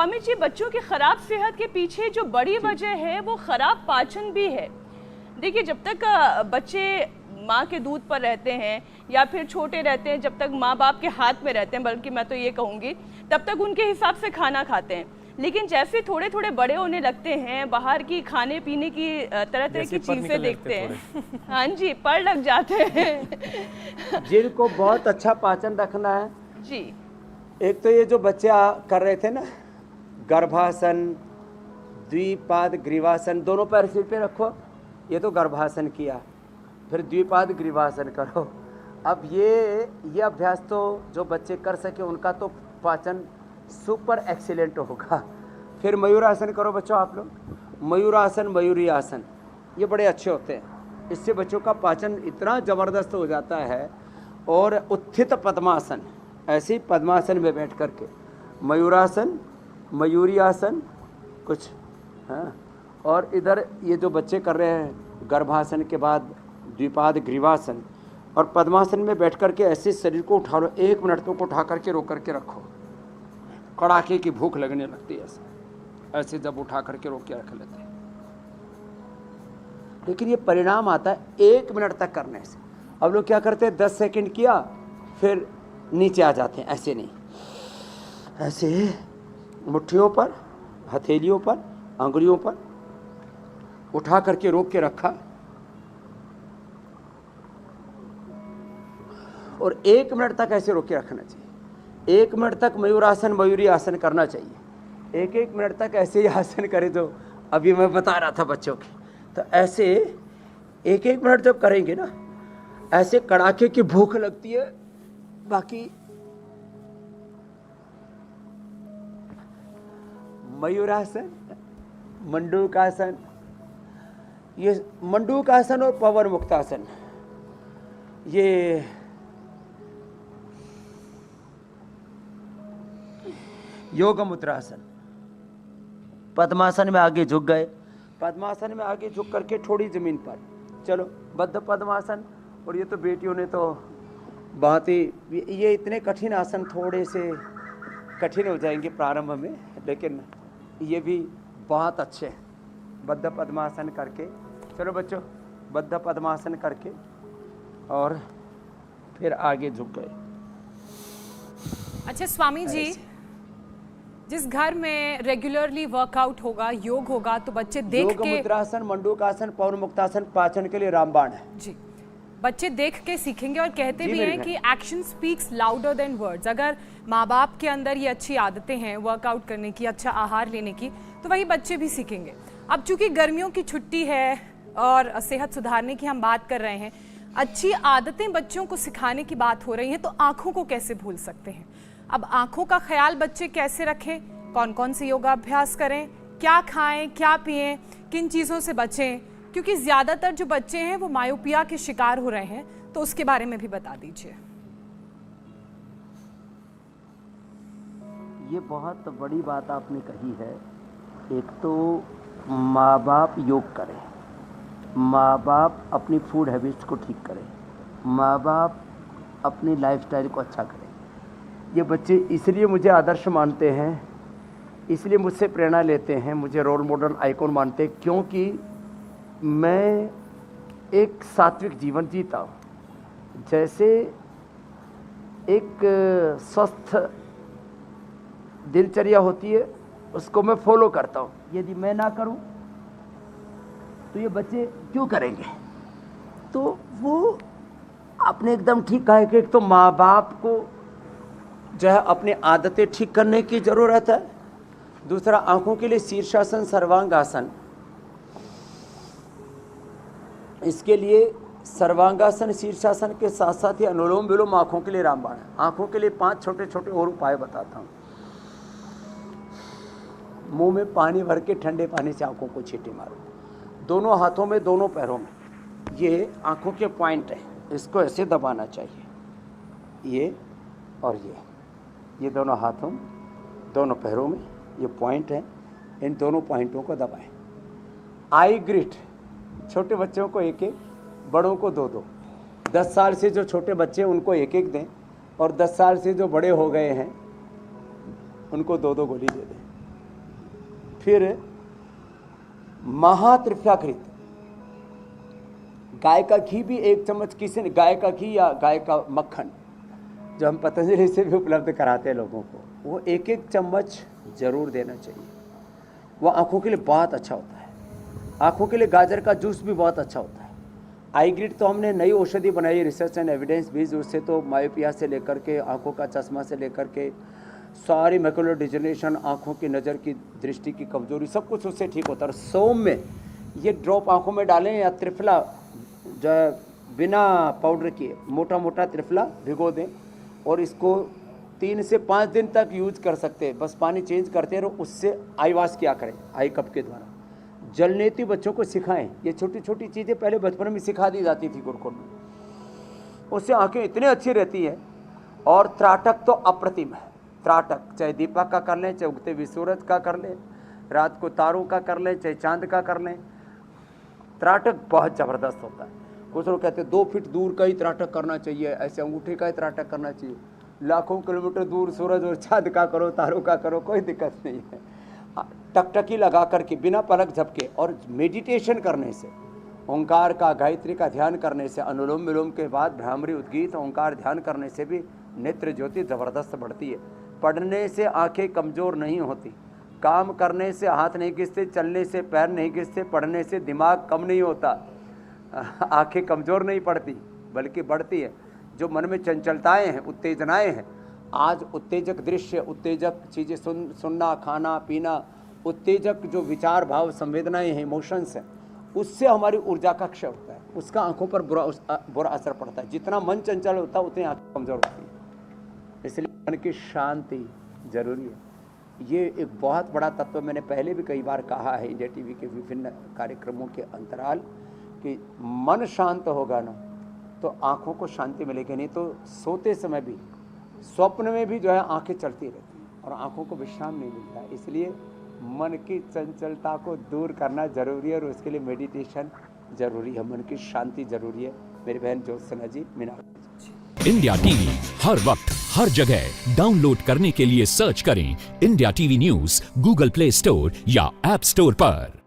स्वामी जी, बच्चों की खराब सेहत के पीछे जो बड़ी वजह है वो खराब पाचन भी है। देखिए, जब तक बच्चे माँ के दूध पर रहते हैं या फिर छोटे रहते हैं, जब तक माँ बाप के हाथ में रहते हैं, बल्कि मैं तो ये कहूँगी तब तक उनके हिसाब से खाना खाते हैं। लेकिन जैसे थोड़े थोड़े बड़े होने लगते हैं, बाहर की खाने पीने की तरह तरह की चीज़ें देखते हैं, हाँ जी, पर लग जाते हैं। जिनको बहुत अच्छा पाचन रखना है जी, एक तो ये जो बच्चे कर रहे थे ना, गर्भासन, द्विपाद ग्रीवासन, दोनों पैर सिर पे रखो, ये तो गर्भासन किया, फिर द्विपाद ग्रीवासन करो। अब ये अभ्यास तो जो बच्चे कर सके उनका तो पाचन सुपर एक्सीलेंट होगा। फिर मयूरासन करो बच्चों आप लोग, मयूरासन, मयूरी आसन, ये बड़े अच्छे होते हैं, इससे बच्चों का पाचन इतना ज़बरदस्त हो जाता है। और उत्थित पद्मासन, ऐसे ही पद्मासन में बैठ करके, मयूरासन, मयूरी आसन कुछ, हाँ। और इधर ये जो बच्चे कर रहे हैं गर्भासन के बाद द्विपाद ग्रीवासन और पद्मासन में बैठ करके ऐसे शरीर को उठा लो, 1 मिनट तक उठा करके रोक करके रखो, कड़ाके की भूख लगने लगती है ऐसे जब उठा करके रोक के रख लेते हैं। लेकिन ये परिणाम आता है 1 मिनट तक करने से। अब लोग क्या करते हैं, 10 सेकंड किया फिर नीचे आ जाते हैं, ऐसे नहीं, ऐसे मुट्ठियों पर, हथेलियों पर, अंगुलियों पर उठा करके रोक के रखा और 1 मिनट तक ऐसे रोक के रखना चाहिए। 1 मिनट तक मयूरासन, मयूरी आसन करना चाहिए। 1-1 मिनट तक ऐसे ही आसन करे जो अभी मैं बता रहा था बच्चों की। तो ऐसे 1-1 मिनट जब करेंगे ना, ऐसे कड़ाके की भूख लगती है। बाकी मयूरासन, मंडूकासन, ये मंडूकासन और पवन मुक्तासन, ये योग मुद्रासन। पद्मासन में आगे झुक गए, पद्मासन में आगे झुक करके थोड़ी जमीन पर चलो, बद्ध पद्मासन। और ये तो बेटियों ने तो बहुत ही, ये इतने कठिन आसन थोड़े से कठिन हो जाएंगे प्रारंभ में, लेकिन ये भी बहुत अच्छे हैं। बद्ध पद्मासन करके चलो बच्चों, बद्ध पद्मासन करके और फिर आगे झुक गए। अच्छा स्वामी जी, जिस घर में रेगुलरली वर्कआउट होगा, योग होगा, तो बच्चे देख योग के, मुद्रासन, मंडूकासन, पवन मुक्तासन पाचन के लिए रामबाण है जी, बच्चे देख के सीखेंगे। और कहते भी हैं कि action speaks louder than words. अगर माँ बाप के अंदर ये अच्छी आदतें हैं वर्कआउट करने की, अच्छा आहार लेने की, तो वही बच्चे भी सीखेंगे। अब चूंकि गर्मियों की छुट्टी है और सेहत सुधारने की हम बात कर रहे हैं, अच्छी आदतें बच्चों को सिखाने की बात हो रही है, तो आँखों को कैसे भूल सकते हैं? अब आँखों का ख्याल बच्चे कैसे रखें, कौन कौन से योगाभ्यास करें, क्या खाएं, क्या पिएं, किन चीज़ों से बचें? क्योंकि ज़्यादातर जो बच्चे हैं वो मायोपिया के शिकार हो रहे हैं, तो उसके बारे में भी बता दीजिए। ये बहुत बड़ी बात आपने कही है। एक तो माँ बाप योग करें, माँ बाप अपनी फूड हैबिट्स को ठीक करें, माँ बाप अपनी लाइफस्टाइल को अच्छा करें। ये बच्चे इसलिए मुझे आदर्श मानते हैं, इसलिए मुझसे प्रेरणा लेते हैं, मुझे रोल मॉडल आइकॉन मानते हैं, क्योंकि मैं एक सात्विक जीवन जीता हूँ। जैसे एक स्वस्थ दिनचर्या होती है उसको मैं फॉलो करता हूँ। यदि मैं ना करूँ तो ये बच्चे क्यों करेंगे? तो वो आपने एकदम ठीक कहा है कि एक तो माँ बाप को जो है अपनी आदतें ठीक करने की ज़रूरत है। दूसरा, आंखों के लिए शीर्षासन, सर्वांगासन। इसके लिए सर्वांगासन, शीर्षासन के साथ साथ ही अनुलोम विलोम आंखों के लिए रामबाण है। आंखों के लिए 5 छोटे छोटे और उपाय बताता हूँ। मुंह में पानी भर के ठंडे पानी से आंखों को छींटे मारो, दोनों हाथों में, दोनों पैरों में। ये आंखों के पॉइंट है, इसको ऐसे दबाना चाहिए, ये और ये दोनों हाथों, दोनों पैरों में ये पॉइंट है, इन दोनों पॉइंटों को दबाएं। आई ग्रिट, छोटे बच्चों को 1-1, बड़ों को 2-2। 10 साल से जो छोटे बच्चे हैं उनको 1-1 दें, और 10 साल से जो बड़े हो गए हैं उनको 2-2 गोली दे दें। फिर महात्रिफलाकृत, गाय का घी भी 1 चम्मच, किसी ने गाय का घी या गाय का मक्खन जो हम पतंजलि से भी उपलब्ध कराते हैं लोगों को, वो 1-1 चम्मच जरूर देना चाहिए। वो आँखों के लिए बहुत अच्छा होता है। आँखों के लिए गाजर का जूस भी बहुत अच्छा होता है। आई ग्रिड तो हमने नई औषधि बनाई, रिसर्च एंड एविडेंस बेस्ड, उससे तो मायोपिया से लेकर के आँखों का चश्मा से लेकर के सारी मैकुलर डिजनरेशन, आँखों की नज़र की दृष्टि की कमजोरी, सब कुछ उससे ठीक होता है। और सोम में ये ड्रॉप आँखों में डालें या त्रिफला जो है बिना पाउडर किए मोटा मोटा त्रिफला भिगो दें और इसको 3 से 5 दिन तक यूज कर सकते हैं। बस पानी चेंज करते रहो, उससे आई वॉश किया करें आई कप के द्वारा। जलनेती बच्चों को सिखाएं, ये छोटी छोटी चीज़ें पहले बचपन में सिखा दी जाती थी गुरुकुल में, उससे आंखें इतनी अच्छी रहती हैं। और त्राटक तो अप्रतिम है। त्राटक चाहे दीपक का कर लें, चाहे उगते हुए सूरज का कर लें, रात को तारों का कर लें, चाहे चांद का कर लें, त्राटक बहुत ज़बरदस्त होता है। कुछ लोग कहते हैं 2 फीट दूर का ही त्राटक करना चाहिए, ऐसे अंगूठे का ही त्राटक करना चाहिए। लाखों किलोमीटर दूर सूरज और चांद का करो, तारों का करो, कोई दिक्कत नहीं है। टकटकी लगा करके बिना पलक झपके और मेडिटेशन करने से, ओंकार का, गायत्री का ध्यान करने से, अनुलोम विलोम के बाद भ्रामरी उद्गीत ओंकार ध्यान करने से भी नेत्र ज्योति ज़बरदस्त बढ़ती है। पढ़ने से आंखें कमज़ोर नहीं होती, काम करने से हाथ नहीं घिसते, चलने से पैर नहीं घिसते, पढ़ने से दिमाग कम नहीं होता, आंखें कमज़ोर नहीं पड़ती बल्कि बढ़ती है। जो मन में चंचलताएं हैं, उत्तेजनाएं हैं, आज उत्तेजक दृश्य, उत्तेजक चीज़ें सुनना, खाना पीना, उत्तेजक जो विचार भाव संवेदनाएं हैं, इमोशंस हैं, उससे हमारी ऊर्जा का क्षय होता है, उसका आंखों पर बुरा असर पड़ता है। जितना मन चंचल होता है उतनी आंखें कमज़ोर होती है। इसलिए मन की शांति जरूरी है। ये एक बहुत बड़ा तत्व मैंने पहले भी कई बार कहा है इंडिया टीवी के विभिन्न कार्यक्रमों के अंतराल, कि मन शांत होगा ना तो आँखों को शांति मिलेगी, नहीं तो सोते समय भी, स्वप्न में भी जो है आंखें चलती रहती हैं और आँखों को विश्राम नहीं मिलता है। इसलिए मन की चंचलता को दूर करना जरूरी है और उसके लिए मेडिटेशन जरूरी है, मन की शांति जरूरी है। मेरी बहन ज्योत्सना जी, मीना। इंडिया टीवी हर वक्त हर जगह डाउनलोड करने के लिए सर्च करें India TV news Google play store या ऐप स्टोर पर।